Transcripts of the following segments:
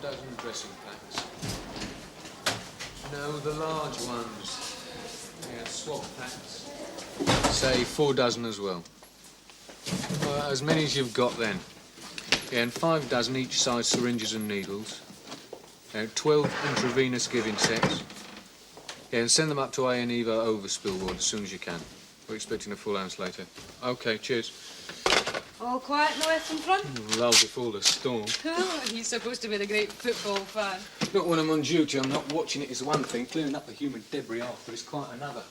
dozen dressing packs. No, the large ones. Yeah, swab packs. Say 4 dozen as well. As many as you've got then. Yeah, and 5 dozen each size syringes and needles. 12 intravenous giving sets. Yeah, and send them up to A&E overspill ward as soon as you can. We're expecting a full ounce later. OK, cheers. All quiet noise from front? Lull before the storm. Oh, he's supposed to be the great football fan. Not when I'm on duty. I'm not watching it is one thing. Clearing up the human debris after is quite another.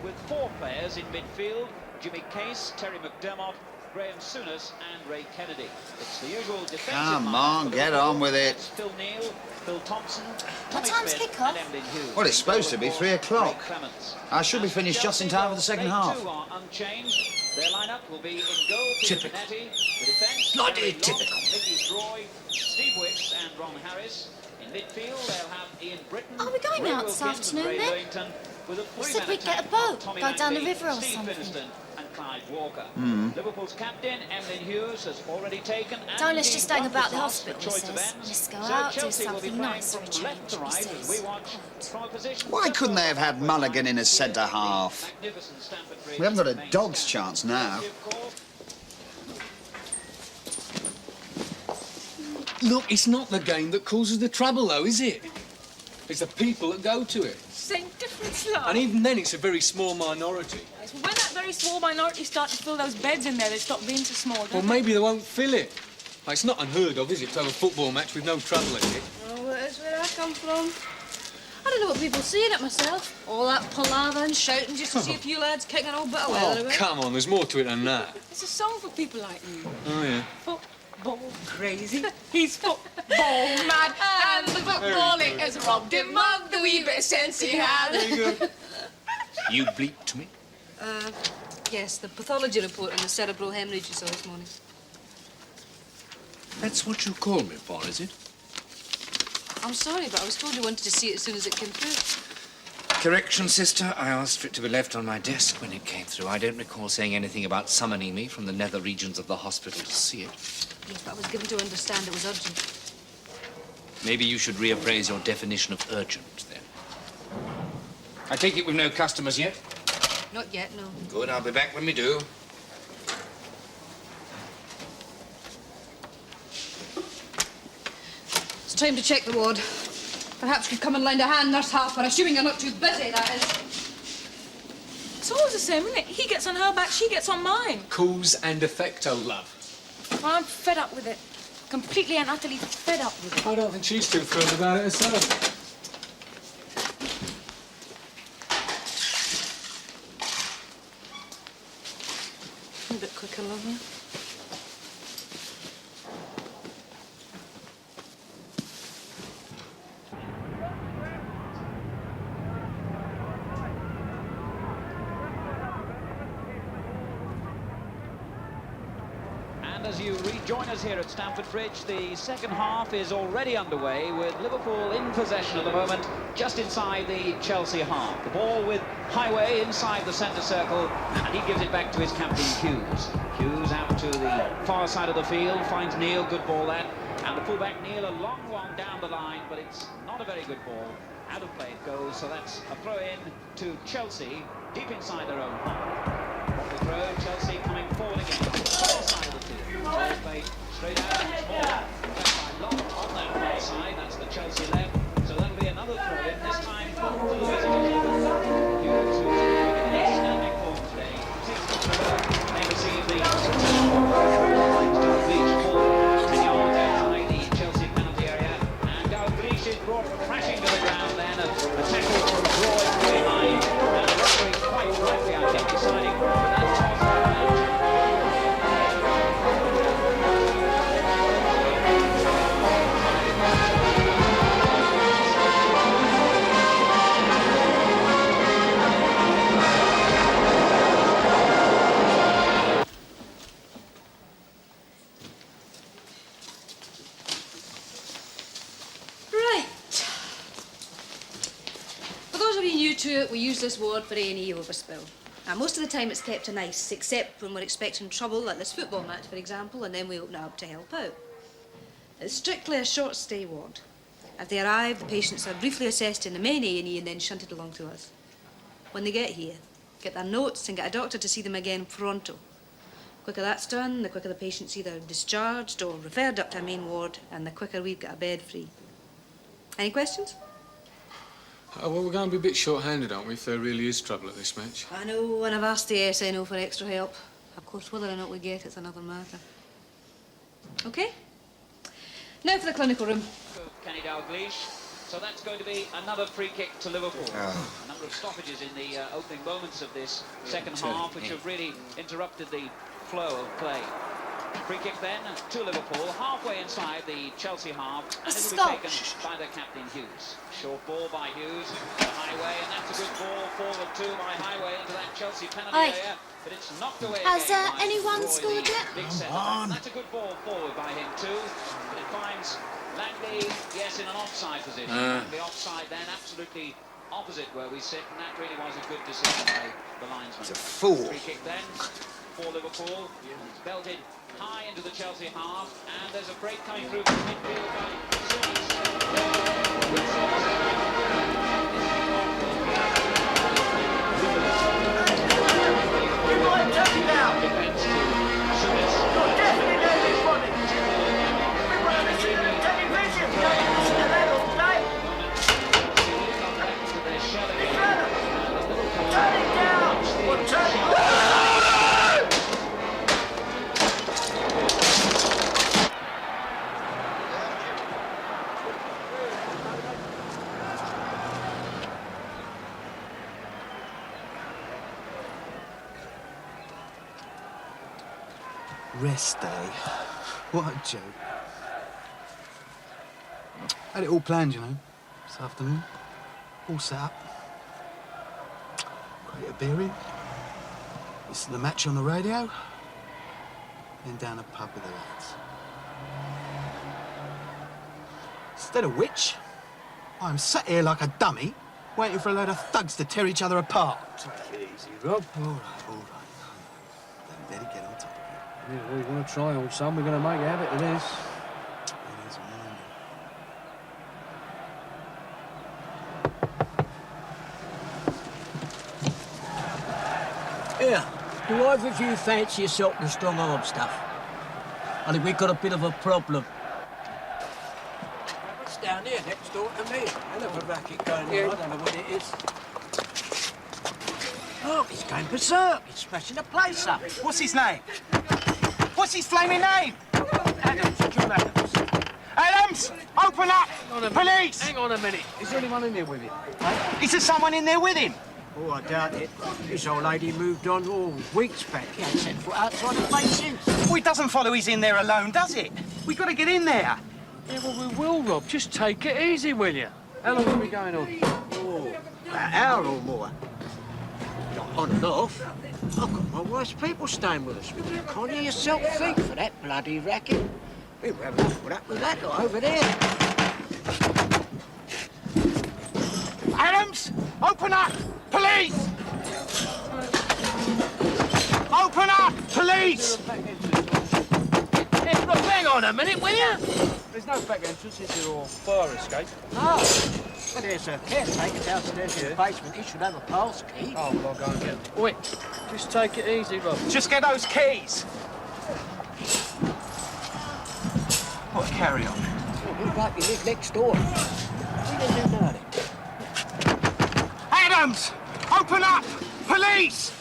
With 4 players in midfield, Jimmy Case, Terry McDermott, Graham Souness and Ray Kennedy. It's the usual defensive Come on, get on with it. Phil Neal, Phil Thompson, What Tommy time's Smith kick-off? and Emlyn Hughes. Well, it's supposed to be 3 o'clock. I should be finished just in time for the second half. They too are unchanged. Their lineup will be in goal, Peter Typical. Panetti, the defence, Bloody Gary Locke, typical. Nicky Droy, Steve Wicks and Ron Harris. In midfield, they'll have Ian Britton, Are we going Ray out this Wilkins and afternoon, Ray then? Wellington, with a We said three-man we'd get a attack boat, of Tommy go down the Langby, river or Steve something. Finiston and Clyde Walker. Liverpool's captain, Emlyn Hughes, has already taken and Don't let's indeed just hang won about the toss for hospital, he choice of says. ends. Let's go So out, do Chelsea will be something playing nice for a from left to change, he right as says. we watch from a position Why just couldn't they have had over Mulligan in as centre half? magnificent Stamford Bridge We haven't got a main dog's stand. chance now. Look, it's not the game that causes the trouble, though, is it? It's the people that go to it. Same difference, love. And even then, it's a very small minority. Yes, well, when that very small minority start to fill those beds in there, they stop being so small, don't Well, they? maybe they won't fill it. It's not unheard of, is it, to have a football match with no trouble in it? Oh, well, that's where I come from. I don't know what people see in it myself. All that palaver and shouting just to see a few lads kicking old bit of weather Oh, away. come on, there's more to it than that. It's a song for people like you. Oh, yeah. Football crazy. He's football mad. And the footballing has robbed him of the wee bit of sense he had. Very good. You bleeped me. Yes, the pathology report on the cerebral hemorrhage you saw this morning. That's what you call me for, is it? I'm sorry, but I was told you wanted to see it as soon as it came through. Correction, sister. I asked for it to be left on my desk when it came through. I don't recall saying anything about summoning me from the nether regions of the hospital to see it. Yes, but I was given to understand it was urgent. Maybe you should reappraise your definition of urgent, then. I take it we've no customers yet? Not yet, no. Good, I'll be back when we do. It's time to check the ward. Perhaps you could come and lend a hand, Nurse Harper, assuming you're not too busy, that is. It's always the same, isn't it? He gets on her back, she gets on mine. Cause and effect, oh love. Well, I'm fed up with it. Completely and utterly fed up with it. I don't think she's too thrilled about it herself. A bit quicker, love you. And as you rejoin us here at Stamford Bridge, the second half is already underway with Liverpool in possession at the moment, just inside the Chelsea half. The ball with Highway inside the centre circle, and he gives it back to his captain, Hughes. Hughes out to the far side of the field, finds Neil, good ball that. And the fullback Neil, a long one down the line, but it's not a very good ball. Out of play it goes, so that's a throw-in to Chelsea, deep inside their own half. Off the throw, Chelsea coming forward again, far side of the field. Ball played straight out, it's more left by Long on that far side, that's the Chelsea left. So that'll be another throw-in, this time for the visitors. Hughes, who's in outstanding form today, takes the throw, they receive the successful lines to the beach ball, 10 yards outside the Chelsea penalty area, and Dalglish is brought crashing to the ground then, a tackle from Roy from behind, and the referee quite rightly, I think, deciding that toss on that. To it, we use this ward for A&E overspill. Now, most of the time it's kept to nice, except when we're expecting trouble, like this football match, for example, and then we open it up to help out. It's strictly a short-stay ward. As they arrive, the patients are briefly assessed in the main A&E and then shunted along to us. When they get here, get their notes and get a doctor to see them again pronto. The quicker that's done, the quicker the patient's either discharged or referred up to our main ward, and the quicker we've got a bed free. Any questions? Well, we're going to be a bit short-handed, aren't we, if there really is trouble at this match? I know, and I've asked the SNO for extra help. Of course, whether or not we get it's another matter. OK? Now for the clinical room. Kenny Dalglish. So that's going to be another free kick to Liverpool. Oh. A number of stoppages in the opening moments of this second half, which have really interrupted the flow of play. Free kick then to Liverpool, halfway inside the Chelsea half, and it will be taken by the captain, Hughes. Short ball by Hughes to Highway, and that's a good ball forward too by Highway into that Chelsea penalty area, but it's knocked away Has again by anyone Roy, scored the yet? big centre back. That's a good ball forward by him too, but it finds Langley, yes, in an offside position. The offside then absolutely opposite where we sit, and that really was a good decision by the linesman. He's a fool. Free kick then for Liverpool. It's belted high into the Chelsea half, and there's a break coming through from midfield by defence to Souness. Definitely know this one. We want to see the television. Turn it down. Or turn it down. Rest day. What a joke. Had it all planned, you know, this afternoon. All set up. Create a beer in. Listen to the match on the radio. Then down a pub with the lads. Instead of which, I'm sat here like a dummy, waiting for a load of thugs to tear each other apart. Take it easy, Rob. All right. Don't let it get on top of you. Yeah, we're going to try, old son. We're going to make a habit of this. It is mine. Here, do either of you fancy yourself the strong arm stuff? I think we've got a bit of a problem. It's down here next door to me. Hell of a racket going on. I don't know what it is. Look, he's going berserk. He's smashing the place up. What's his name? What's his flaming name? Adams, John Adams. Adams! Open up! Police! Hang on a minute. Is there anyone in there with you? Is there someone in there with him? Oh, I doubt it. This old lady moved on weeks back. He ain't set foot outside the place since. Well, it doesn't follow he's in there alone, does it? We've got to get in there. Yeah, well, we will, Rob. Just take it easy, will you? How long are we going on? Oh, an hour or more. Not on and off. I've got my wife's people staying with us. You can't hear yourself think for that bloody racket. We were having to put up with that lot over there. Adams! Open up! Police! Open up! Police! Hey, look, hang on a minute, will you? There's no back entrance, is there, or fire escape? No. Well, there's a caretaker downstairs in the basement. He should have a pass key. Oh, well, I'll go and get him. Wait, just take it easy, Rob. Just get those keys. What, carry on? Well, we like you live next door. We didn't do nothing. Adams! Open up! Police!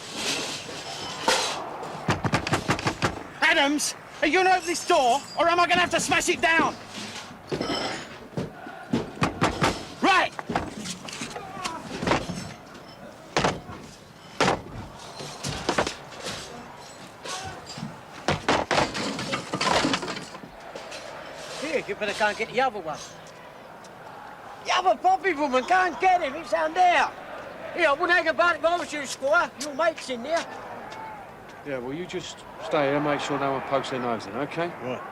Adams, are you going to open this door, or am I going to have to smash it down? Right! Here, you better go and get the other one. The other Bobby woman, go and get him. He's down there. Here, I wouldn't hang about it if I was you, Squire. Your mate's in there. Yeah, well, you just stay here and make sure no one pokes their nose in, OK? Right.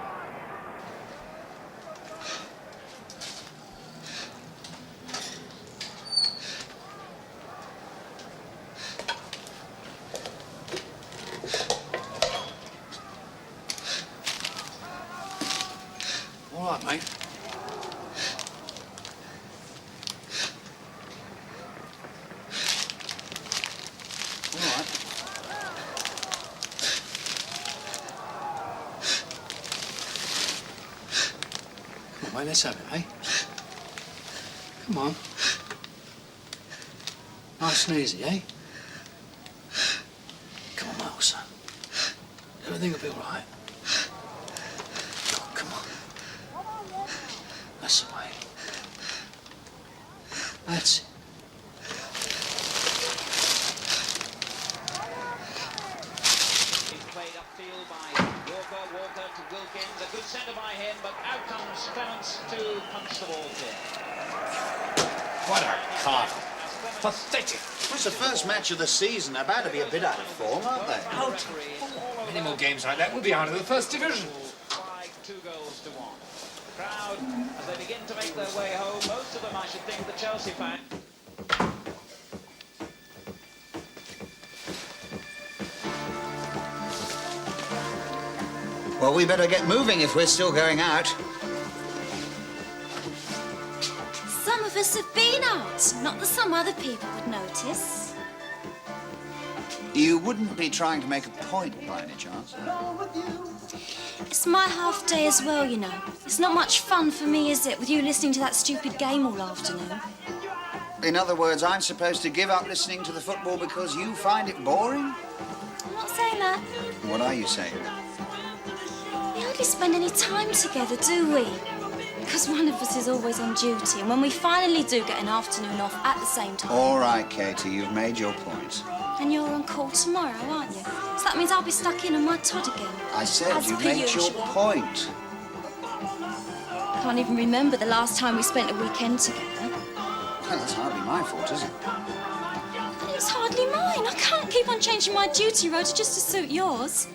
All right, mate. Mate, let's have it, eh? Come on. Nice and easy, eh? Come on, Miles, son. Everything will be all right. Oh, come on. That's the way. That's it. Played upfield by Walker to Wilkins, a good centre by him, but out comes Clements to punch the ball clear. What a card. Pathetic. Well, it's the first match of the season. They're about to be a bit out of form, aren't they? Many more games like that, we'll be out of the first division. 2 goals to 1. Crowd, as they begin to make their way home, most of them, I should think, the Chelsea fans. Well, we better get moving if we're still going out. Some of us have been out. Not that some other people would notice. You wouldn't be trying to make a point by any chance? It's my half day as well, you know. It's not much fun for me, is it, with you listening to that stupid game all afternoon? In other words, I'm supposed to give up listening to the football because you find it boring? I'm not saying that. What are you saying? We hardly spend any time together, do we? Because one of us is always on duty, and when we finally do get an afternoon off at the same time... All right, Katie, you've made your point. And you're on call tomorrow, aren't you? So that means I'll be stuck in on my Todd again. I said As you per made usual. your point. Can't even remember the last time we spent a weekend together. Well, that's hardly my fault, is it? And it's hardly mine. I can't keep on changing my duty rota just to suit yours.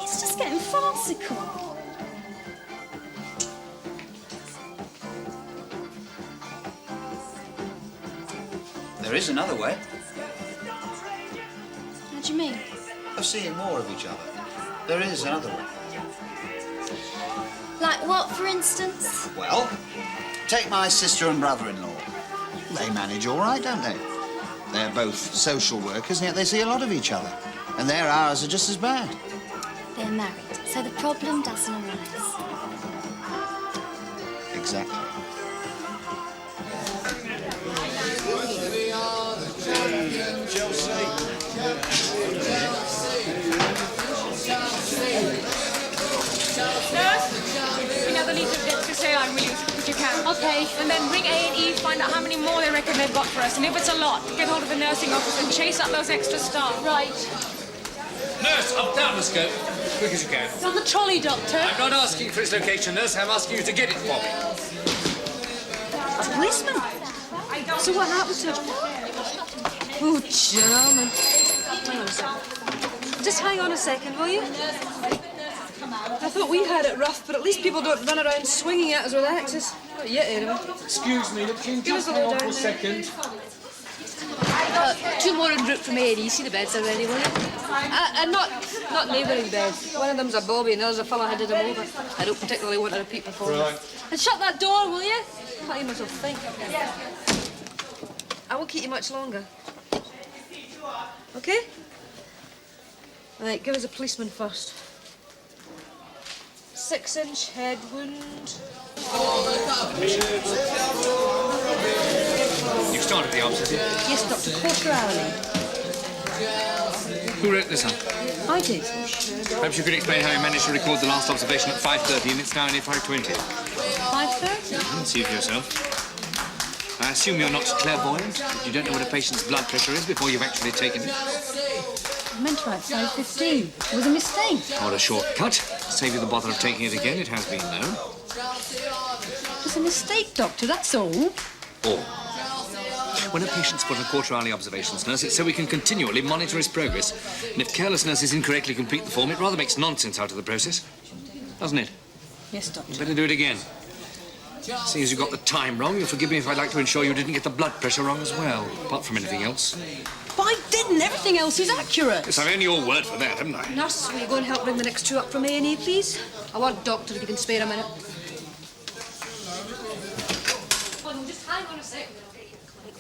It's just getting farcical. There is another way How do you mean? of seeing more of each other. There is another way. Like what, for instance? Well, take my sister and brother-in-law. They manage all right, don't they? They're both social workers, and yet they see a lot of each other. And their hours are just as bad. They're married, so the problem doesn't arise. Exactly. Another litre of dextrose, will you, if you can? Okay. And then ring A&E, find out how many more they reckon they've got for us. And if it's a lot, get hold of the nursing office and chase up those extra staff. Right. Nurse, up down the scope. As quick as you can. It's on the trolley, Doctor. I'm not asking for its location, nurse. I'm asking you to get it for me. A policeman? So what happened to him? Oh, German. Hang on a second. Just hang on a second, will you? I thought we had it rough, but at least people don't run around swinging at us with axes. Not yet, anyway. Excuse me, look, can you just hang on for a second? 2 more en route from A&E. See the beds already, will you? And not neighbouring beds. One of them's a Bobby and the other's a fella handed him over. I don't particularly want to repeat performance. Right. And shut that door, will you? Can't even myself think. I won't keep you much longer. Okay? Right, give us a policeman first. 6-inch head wound. You've started the obs, have you? Yes, Doctor. Quarter hourly. Who wrote this up? I did. Perhaps you could explain how you managed to record the last observation at 5:30 and it's now only 5:20. 5:30? See for yourself. I assume you're not clairvoyant. You don't know what a patient's blood pressure is before you've actually taken it. I meant to write 5:15. It was a mistake. Or a shortcut. Save you the bother of taking it again, it has been known. It was a mistake, Doctor, that's all. Or, when a patient's put on quarter-hourly observations, nurse, it's so we can continually monitor his progress. And if careless nurses incorrectly complete the form, it rather makes nonsense out of the process. Doesn't it? Yes, Doctor. Better do it again. Seeing as you got the time wrong, you'll forgive me if I'd like to ensure you didn't get the blood pressure wrong as well, apart from anything else. But I didn't. Everything else is accurate. Yes, I've only your word for that, haven't I? Nurse, will you go and help bring the next 2 up from A&E, please? I want Doctor, if you can spare a minute. Oh, no, just hang on a second, and I'll get you the clinic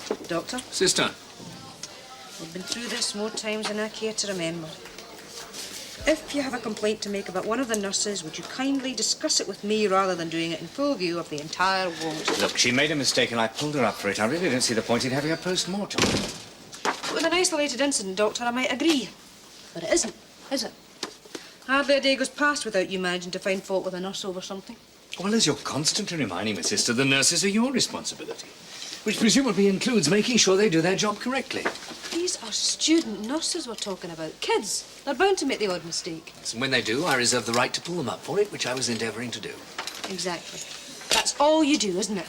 phone. Doctor? Sister. We've been through this more times than I care to remember. If you have a complaint to make about one of the nurses, would you kindly discuss it with me rather than doing it in full view of the entire ward? Look, she made a mistake and I pulled her up for it. I really don't see the point in having a post-mortem. With an isolated incident, Doctor, I might agree. But it isn't, is it? Hardly a day goes past without you managing to find fault with a nurse over something. Well, as you're constantly reminding me, sister, the nurses are your responsibility. Which presumably includes making sure they do their job correctly. These are student nurses we're talking about. Kids. They're bound to make the odd mistake. And when they do, I reserve the right to pull them up for it, which I was endeavouring to do. Exactly. That's all you do, isn't it?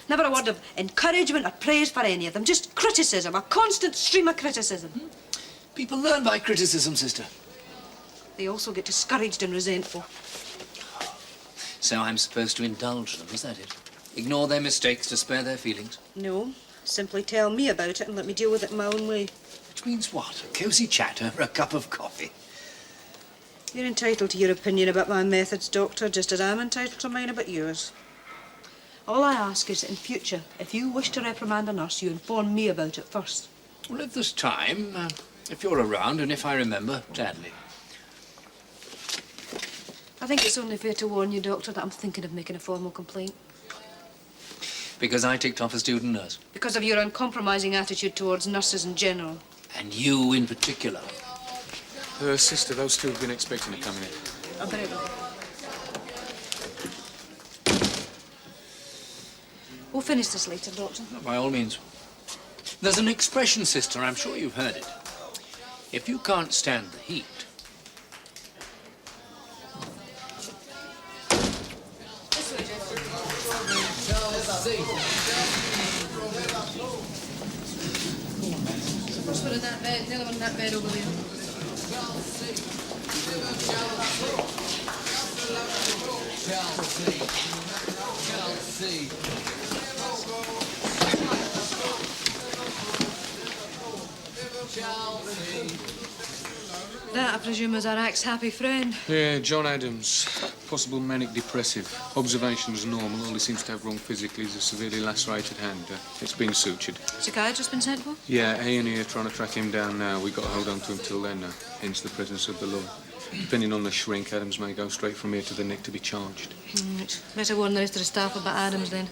Never a word of encouragement or praise for any of them. Just criticism, a constant stream of criticism. People learn by criticism, sister. They also get discouraged and resentful. So I'm supposed to indulge them, is that it? Ignore their mistakes to spare their feelings? No. Simply tell me about it and let me deal with it in my own way. Which means what? A cosy chat over a cup of coffee? You're entitled to your opinion about my methods, Doctor, just as I'm entitled to mine about yours. All I ask is that in future, if you wish to reprimand a nurse, you inform me about it first. Well, if there's time, if you're around and if I remember, gladly. I think it's only fair to warn you, Doctor, that I'm thinking of making a formal complaint. Because I ticked off a student nurse? Because of your uncompromising attitude towards nurses in general. And you in particular? Sister, those 2 have been expecting to come in. I'll be right back. We'll finish this later, Doctor. By all means. There's an expression, sister, I'm sure you've heard it. If you can't stand the heat... This way, Jeff. First one in that bed, the other one in that bed over there. That, I presume, is our ex-happy friend. Yeah, John Adams. Possible manic depressive. Observations normal. All he seems to have wrong physically is a severely lacerated hand. It's been sutured. Psychiatrist been sent for? Yeah, A&E are trying to track him down now. We've got to hold on to him till then, hence the presence of the law. Depending on the shrink, Adams may go straight from here to the neck to be charged. Right. Better warn the rest of the staff about Adams, then.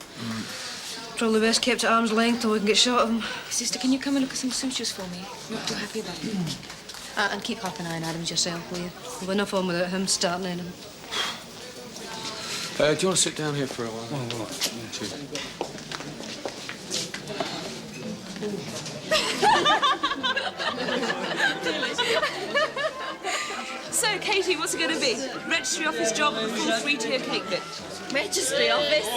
Probably best kept at arm's length till we can get shot of him. Sister, can you come and look at some sutures for me? I'm not too happy about it. And keep half an eye on Adams yourself, will you? We've enough on without him starting in him. Do you want to sit down here for a while? Oh, right. So, Katie, what's it going to be? Registry office job and full free-tier cake bit? Registry office?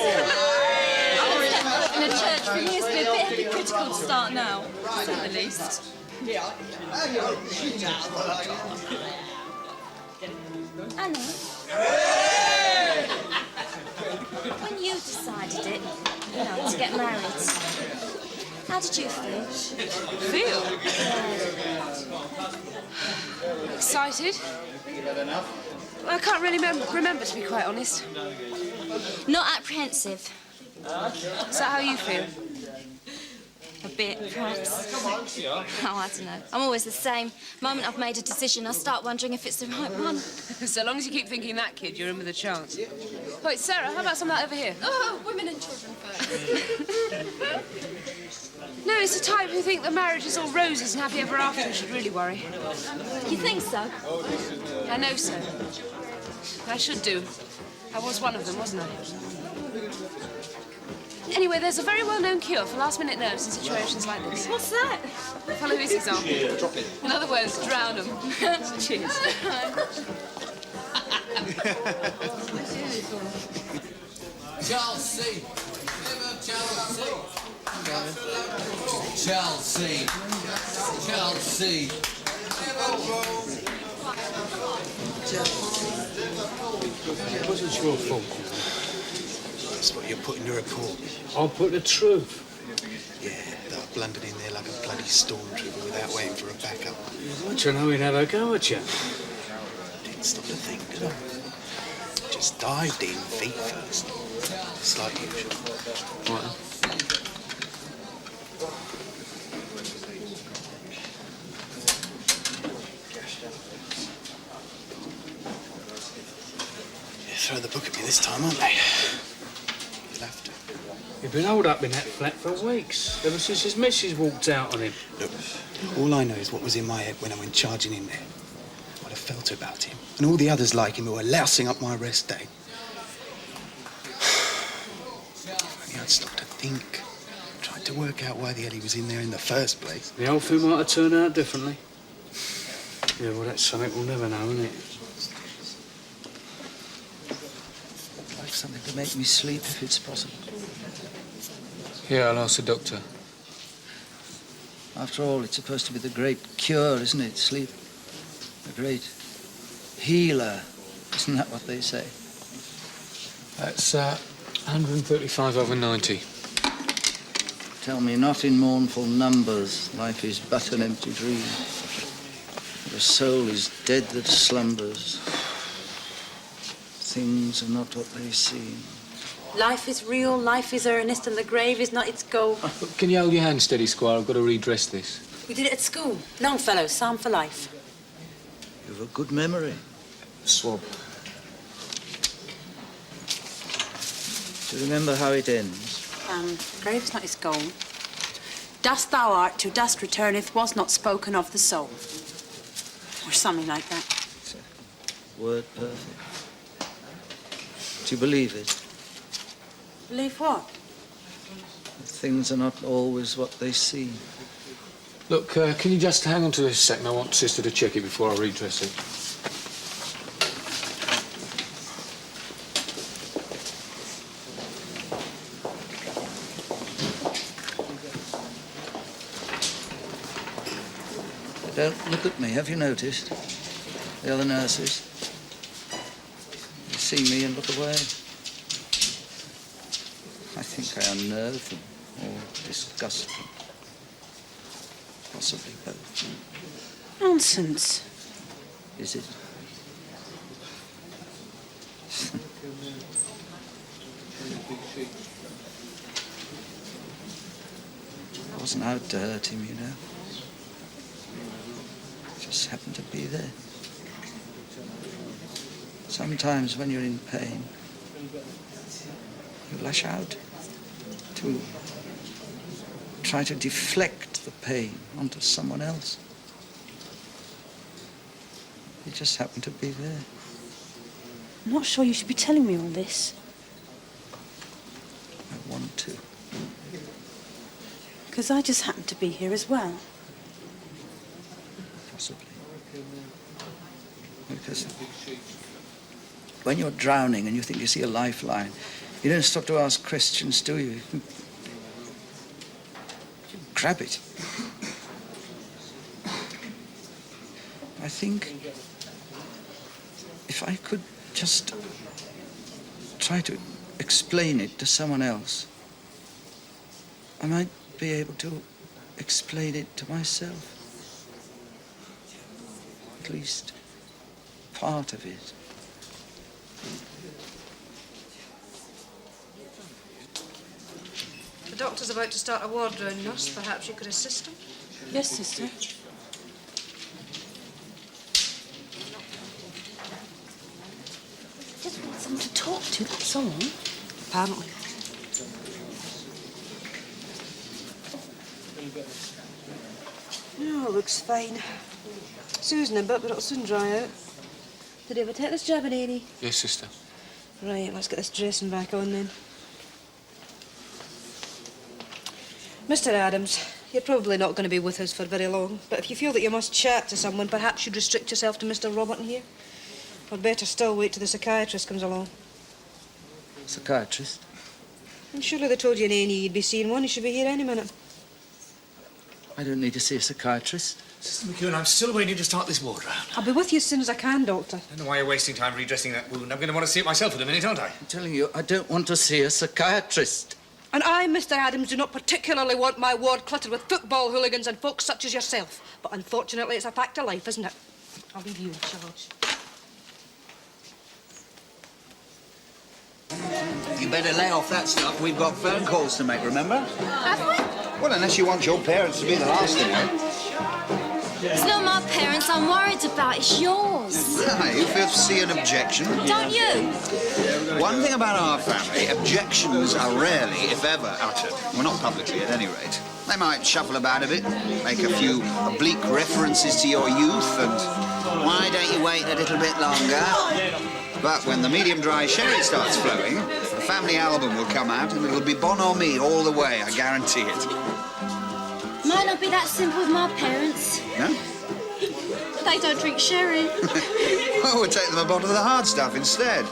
In a church for years, but a bit hypocritical to start now, to say the least. Annie? When you decided it, to get married, how did you feel? Feel? Excited? I can't really remember, to be quite honest. Not apprehensive. Is that how you feel? A bit, perhaps. Oh, I don't know. I'm always the same. The moment I've made a decision, I start wondering if it's the right one. So long as you keep thinking that, kid, you're in with a chance. Wait, Sarah, how about some of that over here? Oh, women and children first. No, it's the type who think that marriage is all roses and happy ever after and should really worry. You think so? I know so. I should do. I was one of them, wasn't I? Anyway, there's a very well-known cure for last-minute nerves in situations like this. What's that? Follow his example. In other words, drown them. Cheers. Chelsea. Chelsea. Chelsea. It wasn't your fault. That's what you're putting in your report. I'll put the truth. Yeah, that I blundered in there like a bloody stormtrooper without waiting for a backup. Don't you know he'd have a go at you? Didn't stop to think, did I? Just dived in feet first. It's like usual. What? Throw the book at me this time, aren't they? You'll have to. He's been holed up in that flat for weeks, ever since his missus walked out on him. Look, all I know is what was in my head when I went charging in there. What I felt about him. And all the others like him who were lousing up my arrest day. If only I'd stopped to think. Tried to work out why the hell he was in there in the first place. The whole thing might have turned out differently. Yeah, well, that's something we'll never know, isn't it? Something to make me sleep if it's possible. Yeah, I'll ask the doctor. After all, it's supposed to be the great cure, isn't it? Sleep. The great healer. Isn't that what they say? That's 135/90. Tell me not in mournful numbers. Life is but an empty dream. The soul is dead that slumbers. Things are not what they seem. Life is real, life is earnest, and the grave is not its goal. Can you hold your hand steady, Squire? I've got to redress this. We did it at school. Longfellow, Psalm for Life. You have a good memory. Swab. Do you remember how it ends? Grave is not its goal. Dust thou art, to dust returneth, was not spoken of the soul. Or something like that. It's a word perfect. Do you believe it? Believe what? Things are not always what they seem. Look, can you just hang on to this a second? I want Sister to check it before I redress it. Don't look at me, have you noticed? The other nurses. They see me and look away. I think I unnerve them or disgust them. Possibly both. Nonsense. Is it? I wasn't out to hurt him, you know. I just happened to be there. Sometimes when you're in pain, you lash out to try to deflect the pain onto someone else. You just happened to be there. I'm not sure you should be telling me all this. I want to. Because I just happen to be here as well. Possibly. Because when you're drowning and you think you see a lifeline, you don't stop to ask questions, do you? You grab it. I think if I could just try to explain it to someone else, I might be able to explain it to myself. At least part of it. The doctor's about to start a ward round, nurse. Perhaps you could assist him? Yes, sister. Just want someone to talk to, that's all. Apparently. No, looks fine. Susan a bit, but it'll soon dry out. Did you ever take this jab in A&E? Yes, sister. Right, let's get this dressing back on then. Mr. Adams, you're probably not going to be with us for very long, but if you feel that you must chat to someone, perhaps you'd restrict yourself to Mr. Robertson here. Or better still, wait till the psychiatrist comes along. Psychiatrist? And surely they told you in A&E you'd be seeing one. He should be here any minute. I don't need to see a psychiatrist. Sister McEwan, I'm still waiting to start this ward round. I'll be with you as soon as I can, Doctor. I don't know why you're wasting time redressing that wound. I'm going to want to see it myself in a minute, aren't I? I'm telling you, I don't want to see a psychiatrist. And I, Mr. Adams, do not particularly want my ward cluttered with football hooligans and folks such as yourself. But unfortunately, it's a fact of life, isn't it? I'll leave you in charge. You better lay off that stuff. We've got phone calls to make, remember? Have we? Well, unless you want your parents to be the last to know. It's not my parents I'm worried about, it's yours. You feel to see an objection? Don't you? One thing about our family, objections are rarely, if ever, uttered. Well, not publicly, at any rate. They might shuffle about a bit, make a few oblique references to your youth, and why don't you wait a little bit longer? But when the medium dry sherry starts flowing, the family album will come out and it'll be bon or me all the way, I guarantee it. Might not be that simple with my parents. No? They don't drink sherry. Oh, we'll take them a bottle of the hard stuff instead.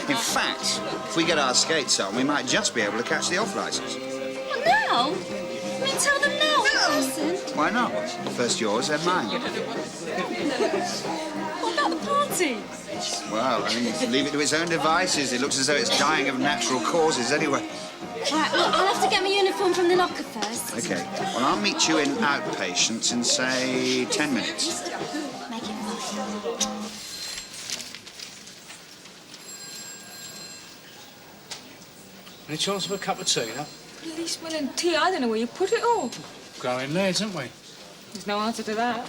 In fact, if we get our skates on, we might just be able to catch the off-licence. What now? I mean, tell them now. Listen. Why not? First yours, then mine. What about the party? Well, I mean, leave it to its own devices. It looks as though it's dying of natural causes anyway. Right, well, I'll have to get my uniform from the locker first. OK. Well, I'll meet you in outpatients in, say, 10 minutes. Make it fun. Any chance of a cup of tea, now? At least when in tea, I don't know where you put it all. Growing lads, aren't we? There's no answer to that.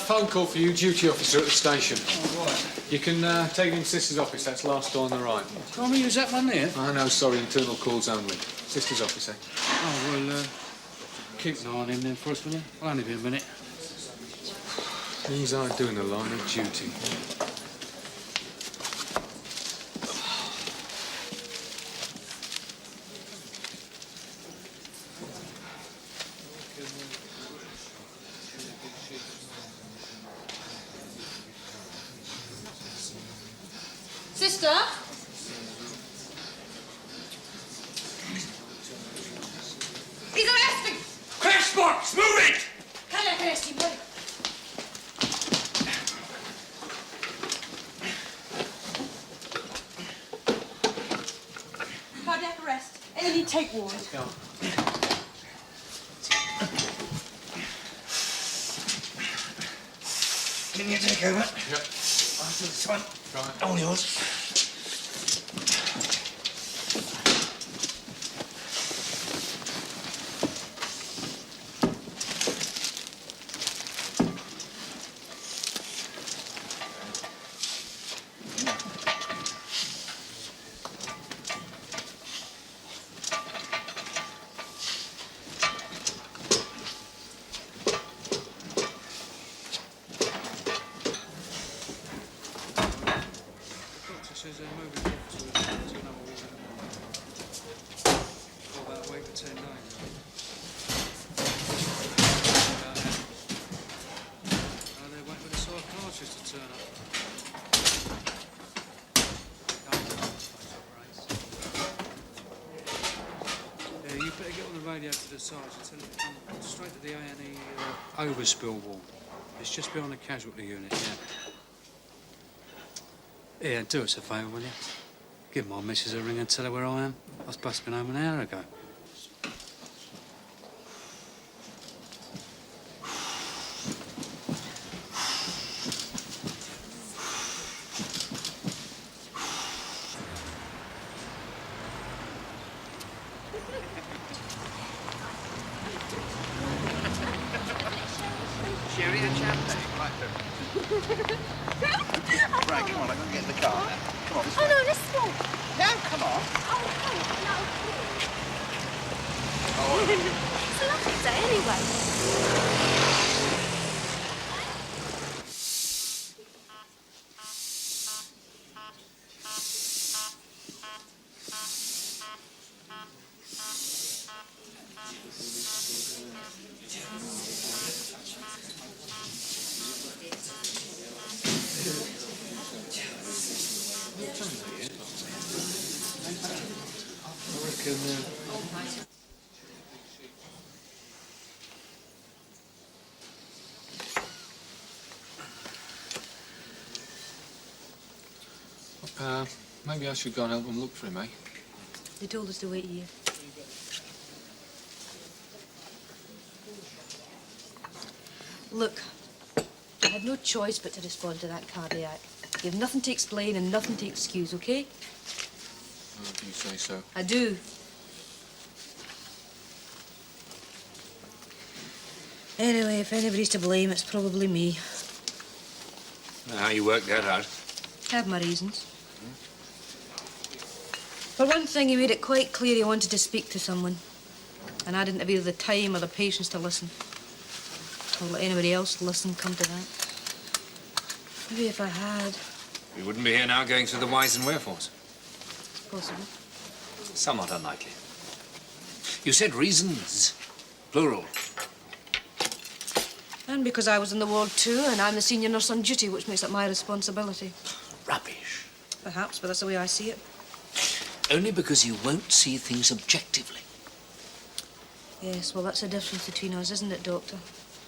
Phone call for you, duty officer at the station. Oh, right. You can take it in Sister's office. That's last door on the right. Can't we use that one there? Oh, no, sorry. Internal calls only. Sister's office, eh? Oh, well, keep an eye on him then for us, will you? I'll only be a minute. These are doing the line of duty. Sister? He's arresting! Crash box! Move it! Can I arrest him? Cardiac arrest. A&E take ward. Go. Can you take over? Yep. After this one. Right. All yours. Says they're moving to another ward. For about a week or 10 days. They're waiting for the psychiatrist to turn up. Yeah, you better get on the radio to the sergeant and tell him to come straight to the A&E overspill ward. It's just beyond the casualty unit, yeah. Yeah, do us a favour, will you? Give my missus a ring and tell her where I am. I was supposed to be home an hour ago. Sherry and champagne, right there. Right, come on, I'm going to get in the car now. Come on, this way. Oh, no, let's walk. No, come on. Oh, no. It's a lovely day anyway. Maybe I should go and help them look for him, eh? They told us to wait here. Look, I had no choice but to respond to that cardiac. You have nothing to explain and nothing to excuse, okay? Oh, if you say so. I do. Anyway, if anybody's to blame, it's probably me. How you worked that out? I have my reasons. For one thing, he made it quite clear he wanted to speak to someone. And I didn't have either the time or the patience to listen. Or let anybody else listen, come to that. Maybe if I had. We wouldn't be here now going through the whys and wherefores. It's possible. Somewhat unlikely. You said reasons, plural. And because I was in the ward too, and I'm the senior nurse on duty, which makes it my responsibility. Rubbish. Perhaps, but that's the way I see it. Only because you won't see things objectively. Yes, well, that's the difference between us, isn't it, Doctor?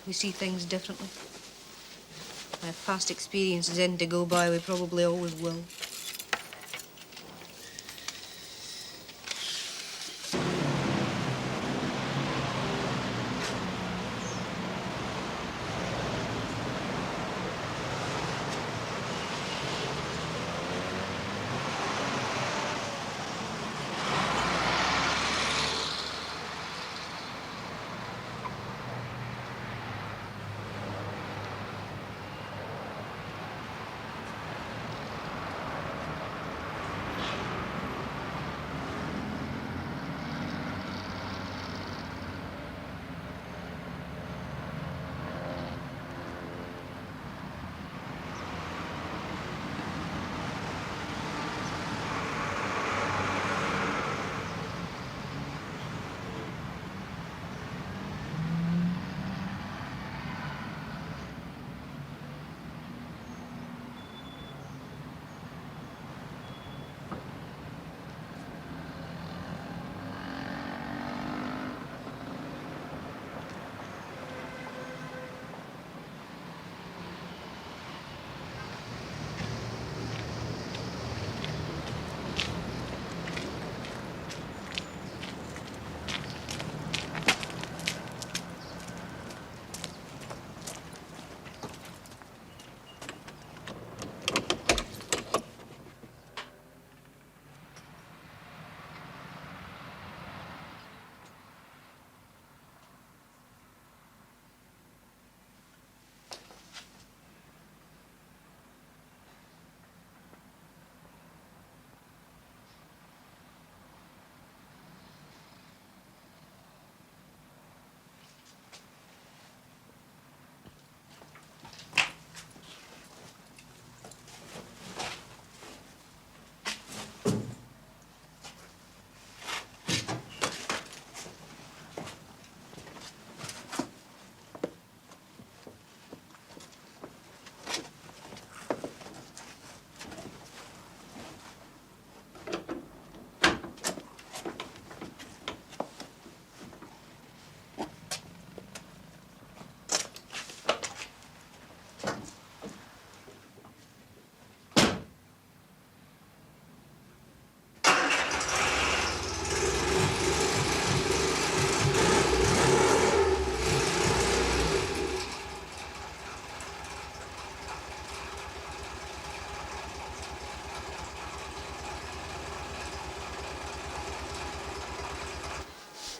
We see things differently. My past experiences end to go by, we probably always will.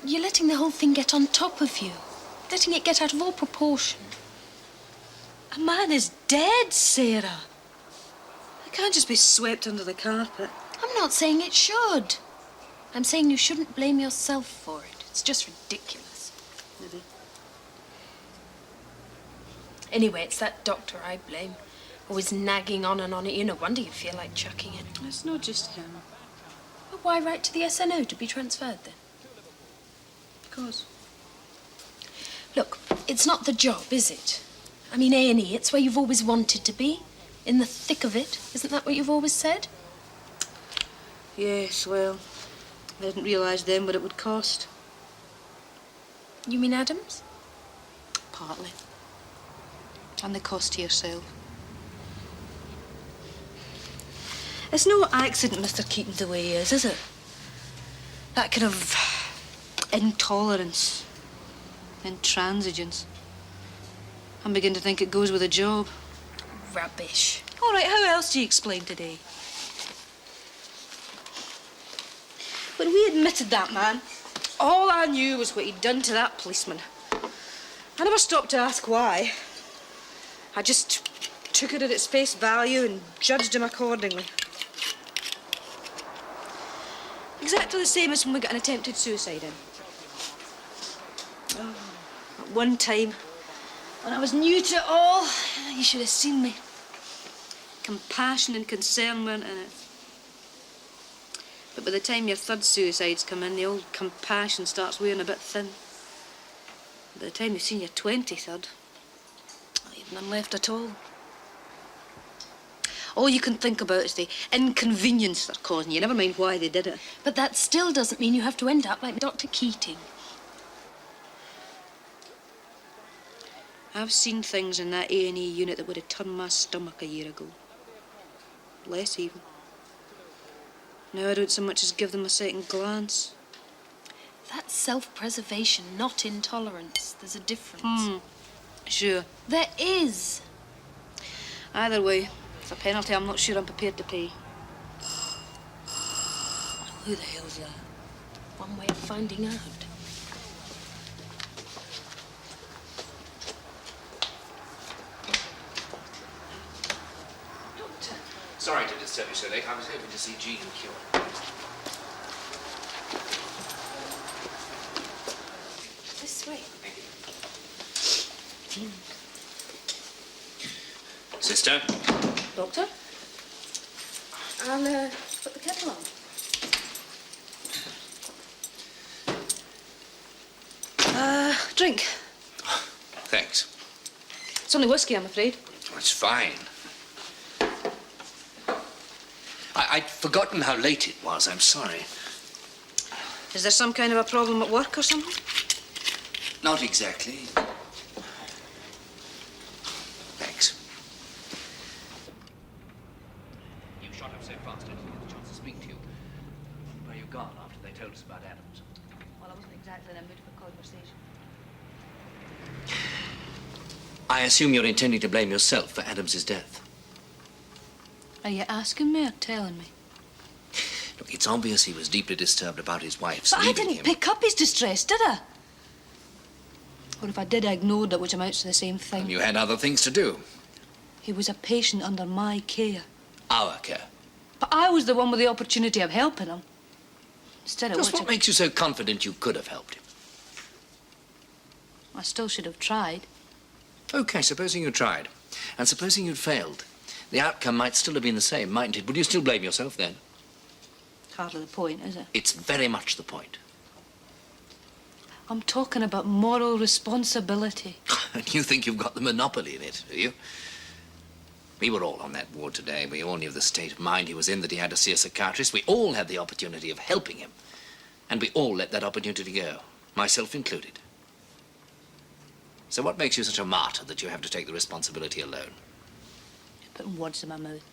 You're letting the whole thing get on top of you. Letting it get out of all proportion. A man is dead, Sarah. It can't just be swept under the carpet. I'm not saying it should. I'm saying you shouldn't blame yourself for it. It's just ridiculous. Maybe. Anyway, it's that doctor I blame. Always nagging on and on at you. No wonder you feel like chucking it. It's not just him. Well, why write to the SNO to be transferred then? Because. Look, it's not the job, is it? I mean, A&E, it's where you've always wanted to be. In the thick of it. Isn't that what you've always said? Yes, well, I didn't realise then what it would cost. You mean Adams? Partly. And the cost to yourself. It's no accident Mr. Keaton's the way he is it? That kind of intolerance, intransigence. I'm beginning to think it goes with a job. Rubbish. All right, how else do you explain today? When we admitted that man, all I knew was what he'd done to that policeman. I never stopped to ask why. I just took it at its face value and judged him accordingly. Exactly the same as when we got an attempted suicide in. Oh, at one time, when I was new to it all, you should have seen me. Compassion and concern weren't in it. But by the time your third suicide's come in, the old compassion starts wearing a bit thin. By the time you've seen your 23rd, you've none left at all. All you can think about is the inconvenience they're causing you, never mind why they did it. But that still doesn't mean you have to end up like Dr. Keating. I've seen things in that A&E unit that would have turned my stomach a year ago. Less even. Now I don't so much as give them a second glance. That's self-preservation, not intolerance. There's a difference. Sure. There is. Either way, it's a penalty I'm not sure I'm prepared to pay. Who the hell's that? One way of finding out. Sorry to disturb you so late. I was hoping to see Jean McEwan. This way. Thank you. Sister? Doctor? I'll put the kettle on. Drink. Thanks. It's only whiskey, I'm afraid. That's fine. I'd forgotten how late it was. I'm sorry. Is there some kind of a problem at work or something? Not exactly. Thanks. You shot up so fast I didn't get the chance to speak to you. Where you gone after they told us about Adams? Well, I wasn't exactly in a mood for conversation. I assume you're intending to blame yourself for Adams's death. Are you asking me or telling me? Look, it's obvious he was deeply disturbed about his wife's But I leaving didn't him. pick up his distress, did I? Or if I did, I ignored it, which amounts to the same thing. And you had other things to do. He was a patient under my care. Our care. But I was the one with the opportunity of helping him. Instead of Just which what makes you so confident you could have helped him? I still should have tried. Okay, supposing you tried. And supposing you'd failed. The outcome might still have been the same, mightn't it? Would you still blame yourself then? Hardly the point, is it? It's very much the point. I'm talking about moral responsibility. And you think you've got the monopoly in it, do you? We were all on that ward today. We all knew the state of mind he was in, that he had to see a psychiatrist. We all had the opportunity of helping him. And we all let that opportunity go, myself included. So what makes you such a martyr that you have to take the responsibility alone? You're putting words in my mouth.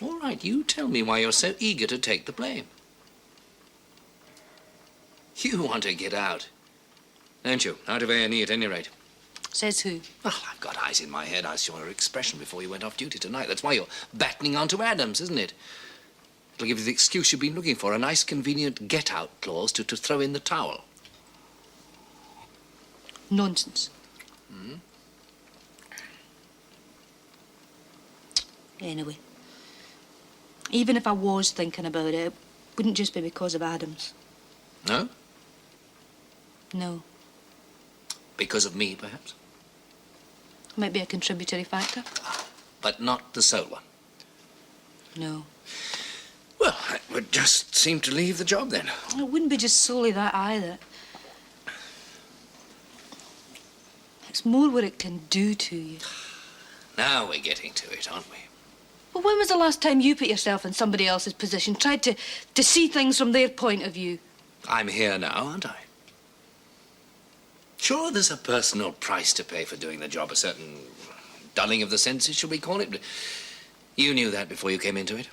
All right, you tell me why you're so eager to take the blame. You want to get out, don't you? Out of A&E at any rate. Says who? Well, I've got eyes in my head. I saw your expression before you went off duty tonight. That's why you're battening onto Adams, isn't it? It'll give you the excuse you've been looking for, a nice, convenient get-out clause to throw in the towel. Nonsense. Hmm? Anyway, even if I was thinking about it, it wouldn't just be because of Adams. No? No. Because of me, perhaps? Might be a contributory factor. But not the sole one. No. Well, that would just seem to leave the job, then. It wouldn't be just solely that either. It's more what it can do to you. Now we're getting to it, aren't we? Well, when was the last time you put yourself in somebody else's position, tried to see things from their point of view? I'm here now, aren't I? Sure, there's a personal price to pay for doing the job, a certain dulling of the senses, shall we call it? But you knew that before you came into it.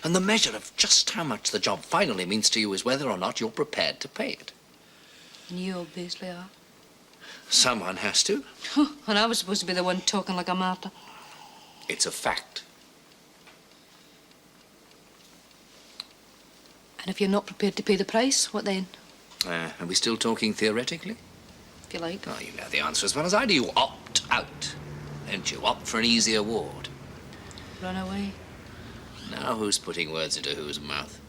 And the measure of just how much the job finally means to you is whether or not you're prepared to pay it. And you obviously are. Someone has to. And I was supposed to be the one talking like a martyr. It's a fact. And if you're not prepared to pay the price, what then? Are we still talking theoretically? If you like. Oh, you know the answer as well as I do. You opt out, don't you? Opt for an easy award. Run away. Now who's putting words into whose mouth?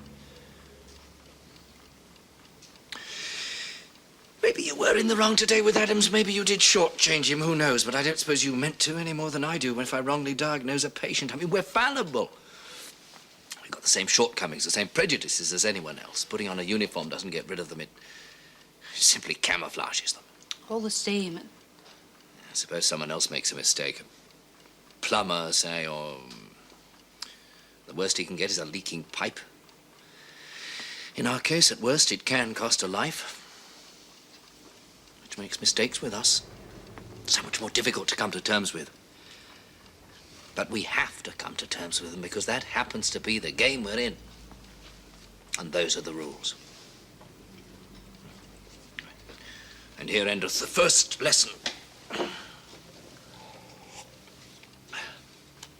Maybe you were in the wrong today with Adams. Maybe you did shortchange him. Who knows? But I don't suppose you meant to any more than I do if I wrongly diagnose a patient. I mean, we're fallible. We've got the same shortcomings, the same prejudices as anyone else. Putting on a uniform doesn't get rid of them. It simply camouflages them. All the same. I suppose someone else makes a mistake. A plumber, say, or the worst he can get is a leaking pipe. In our case, at worst, it can cost a life. Which makes mistakes with us so much more difficult to come to terms with. But we have to come to terms with them because that happens to be the game we're in. And those are the rules. And here endeth the first lesson.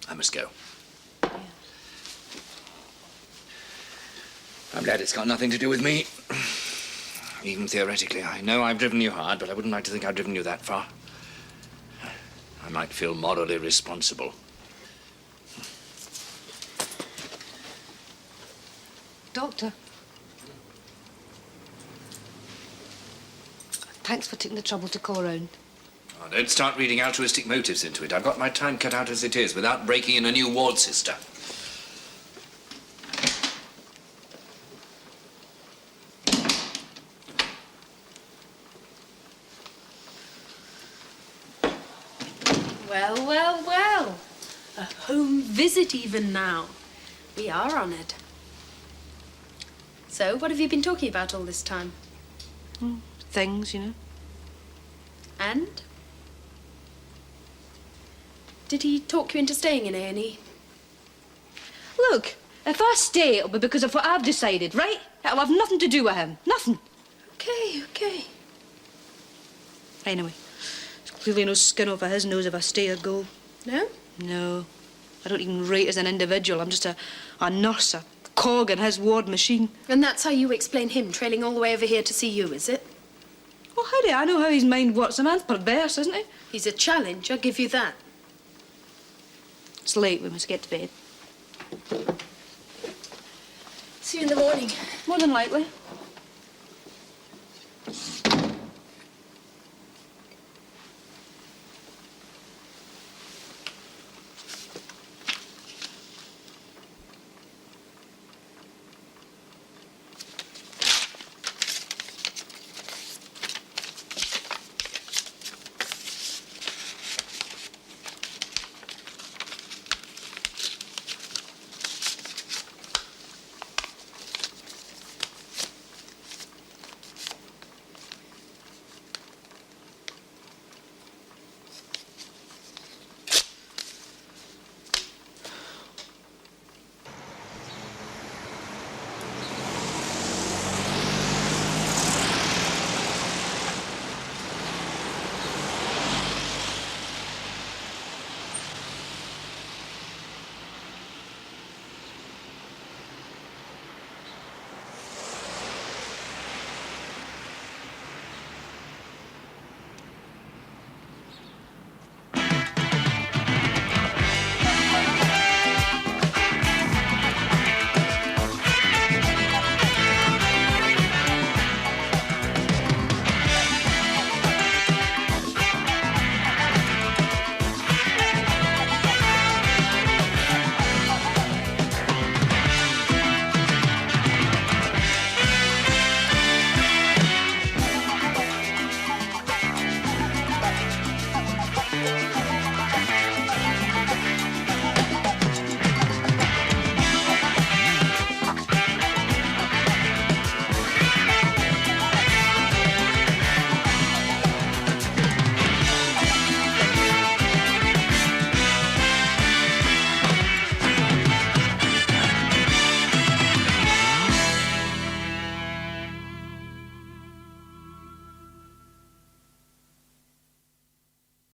I must go. I'm glad it's got nothing to do with me. Even theoretically, I know I've driven you hard, but I wouldn't like to think I've driven you that far. I might feel morally responsible. Doctor. Thanks for taking the trouble to call round. Oh, don't start reading altruistic motives into it. I've got my time cut out as it is, without breaking in a new ward sister. Well, well, well. A home visit even now. We are honoured. So, what have you been talking about all this time? Things, you know. And? Did he talk you into staying in A&E? Look, if I stay, it'll be because of what I've decided, right? It'll have nothing to do with him. Nothing. Okay, okay. Anyway, there's clearly no skin off of his nose if I stay or go. No? No. I don't even rate as an individual. I'm just a nurse, a cog in his ward machine. And that's how you explain him trailing all the way over here to see you, is it? Well, how do I know how his mind works? The man's perverse, isn't he? He's a challenge, I'll give you that. It's late. We must get to bed. See you in the morning. More than likely.